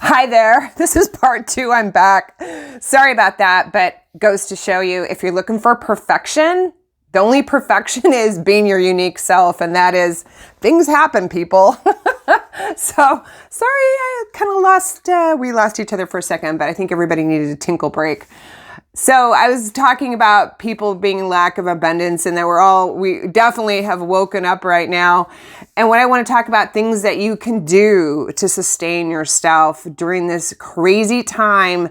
Hi there. This is part 2. I'm back. Sorry about that, but goes to show you if you're looking for perfection, the only perfection is being your unique self, and that is things happen, people. So sorry, I kind of we lost each other for a second, but I think everybody needed a tinkle break. So I was talking about people being in lack of abundance, and that we definitely have woken up right now. And what I want to talk about, things that you can do to sustain yourself during this crazy time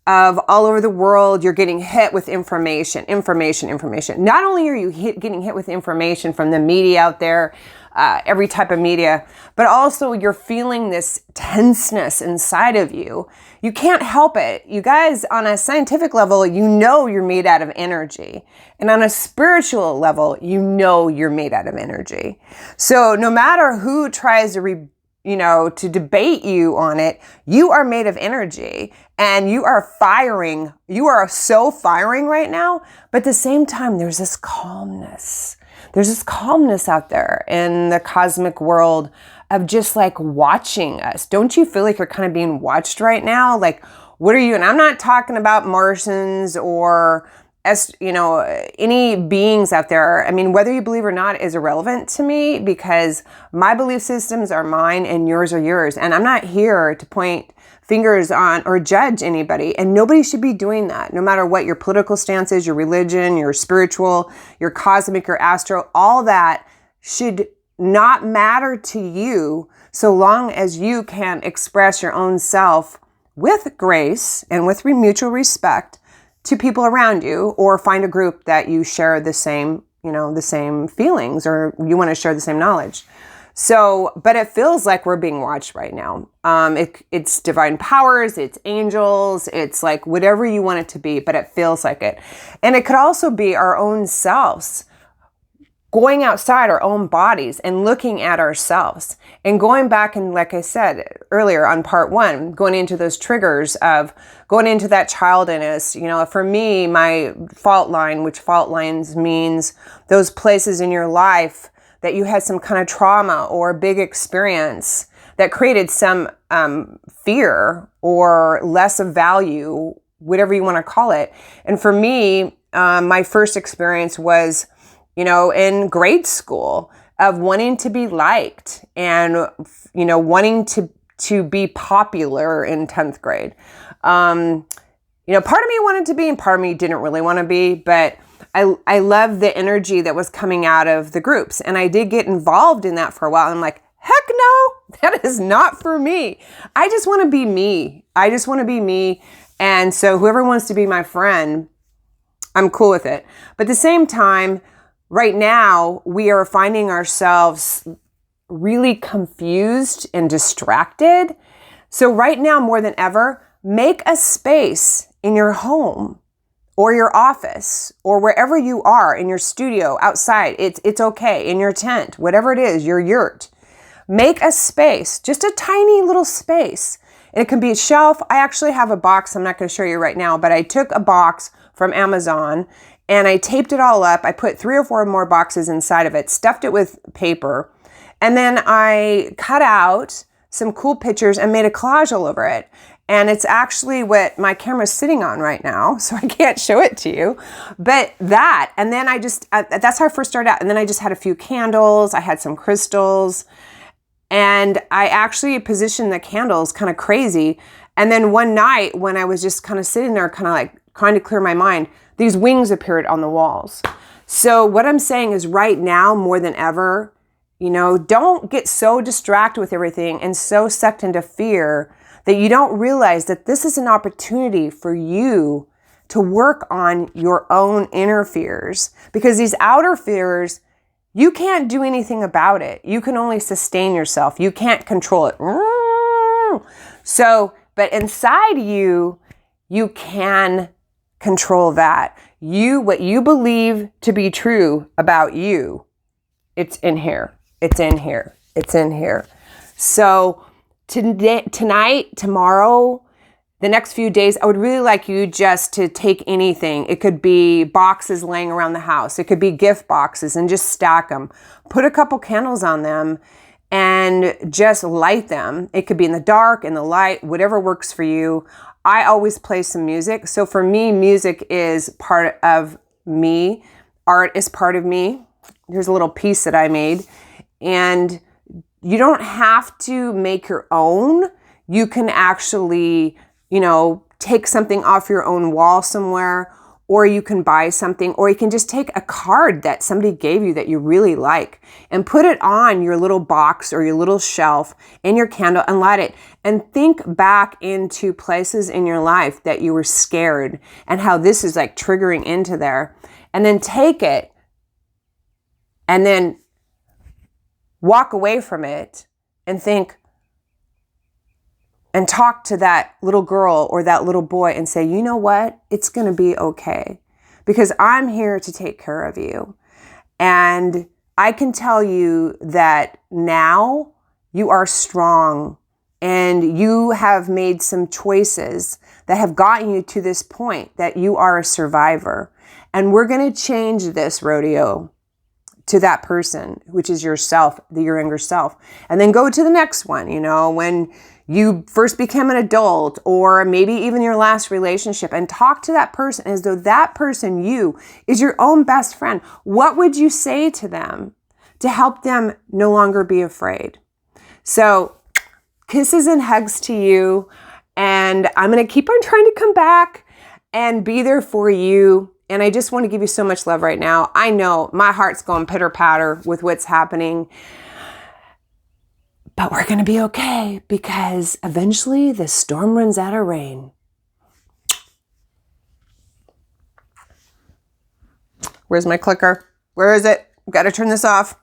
of all over the world. You're getting hit with information. Not only are you getting hit with information from the media out there, every type of media, but also you're feeling this tenseness inside of you. You can't help it. You guys, on a scientific level, you know you're made out of energy. And on a spiritual level, you know you're made out of energy. So no matter who tries to to debate you on it, you are made of energy and you are firing. You are so firing right now, but at the same time, there's this calmness. There's this calmness out there in the cosmic world of just like watching us. Don't you feel like you're kind of being watched right now? Like, what are you? And I'm not talking about Martians or any beings out there. I mean, whether you believe or not is irrelevant to me, because my belief systems are mine and yours are yours. And I'm not here to point fingers on or judge anybody. And nobody should be doing that, no matter what your political stance is, your religion, your spiritual, your cosmic, your astro, all that should not matter to you, so long as you can express your own self with grace and with mutual respect to people around you, or find a group that you share the same feelings, or you want to share the same knowledge. So, but it feels like we're being watched right now. It's divine powers, it's angels, it's like whatever you want it to be, but it feels like it. And it could also be our own selves going outside our own bodies and looking at ourselves and going back, and like I said earlier on part 1, going into those triggers of going into that child in us. For me, my fault line, which fault lines means those places in your life that you had some kind of trauma or big experience that created some fear or less of value, whatever you want to call it. And for me, my first experience was in grade school, of wanting to be liked and, wanting to be popular in 10th grade. Part of me wanted to be and part of me didn't really want to be, but I love the energy that was coming out of the groups. And I did get involved in that for a while. And I'm like, heck no, that is not for me. I just want to be me. And so whoever wants to be my friend, I'm cool with it. But at the same time, right now, we are finding ourselves really confused and distracted. So right now, more than ever, make a space in your home or your office or wherever you are, in your studio, outside. It's okay, in your tent, whatever it is, your yurt. Make a space, just a tiny little space. And it can be a shelf. I actually have a box. I'm not going to show you right now, but I took a box from Amazon and I taped it all up. I put 3 or 4 more boxes inside of it, stuffed it with paper, and then I cut out some cool pictures and made a collage all over it. And it's actually what my camera's sitting on right now, so I can't show it to you. But that, and then that's how I first started out. And then I just had a few candles, I had some crystals, and I actually positioned the candles kind of crazy. And then one night when I was just kind of sitting there, kind of like trying to clear my mind, these wings appeared on the walls. So what I'm saying is right now, more than ever, don't get so distracted with everything and so sucked into fear that you don't realize that this is an opportunity for you to work on your own inner fears. Because these outer fears, you can't do anything about it. You can only sustain yourself. You can't control it. So, but inside you, you can control that. What you believe to be true about you, it's in here. So today, tonight, tomorrow, the next few days, I would really like you just to take anything. It could be boxes laying around the house. It could be gift boxes, and just stack them. Put a couple candles on them and just light them. It could be in the dark, in the light, whatever works for you. I always play some music. So for me, music is part of me. Art is part of me. Here's a little piece that I made. And you don't have to make your own. You can actually, take something off your own wall somewhere, or you can buy something, or you can just take a card that somebody gave you that you really like and put it on your little box or your little shelf in your candle and light it. And think back into places in your life that you were scared and how this is like triggering into there. And then take it and then walk away from it and think, and talk to that little girl or that little boy and say, you know what? It's going to be okay because I'm here to take care of you. And I can tell you that now you are strong and you have made some choices that have gotten you to this point that you are a survivor. And we're going to change this rodeo to that person, which is yourself, your younger self. And then go to the next one, when you first became an adult or maybe even your last relationship, and talk to that person as though that person, you, is your own best friend. What would you say to them to help them no longer be afraid? So kisses and hugs to you. And I'm going to keep on trying to come back and be there for you. And I just want to give you so much love right now. I know my heart's going pitter patter with what's happening. But we're going to be okay because eventually the storm runs out of rain. Where's my clicker? Where is it? I've got to turn this off.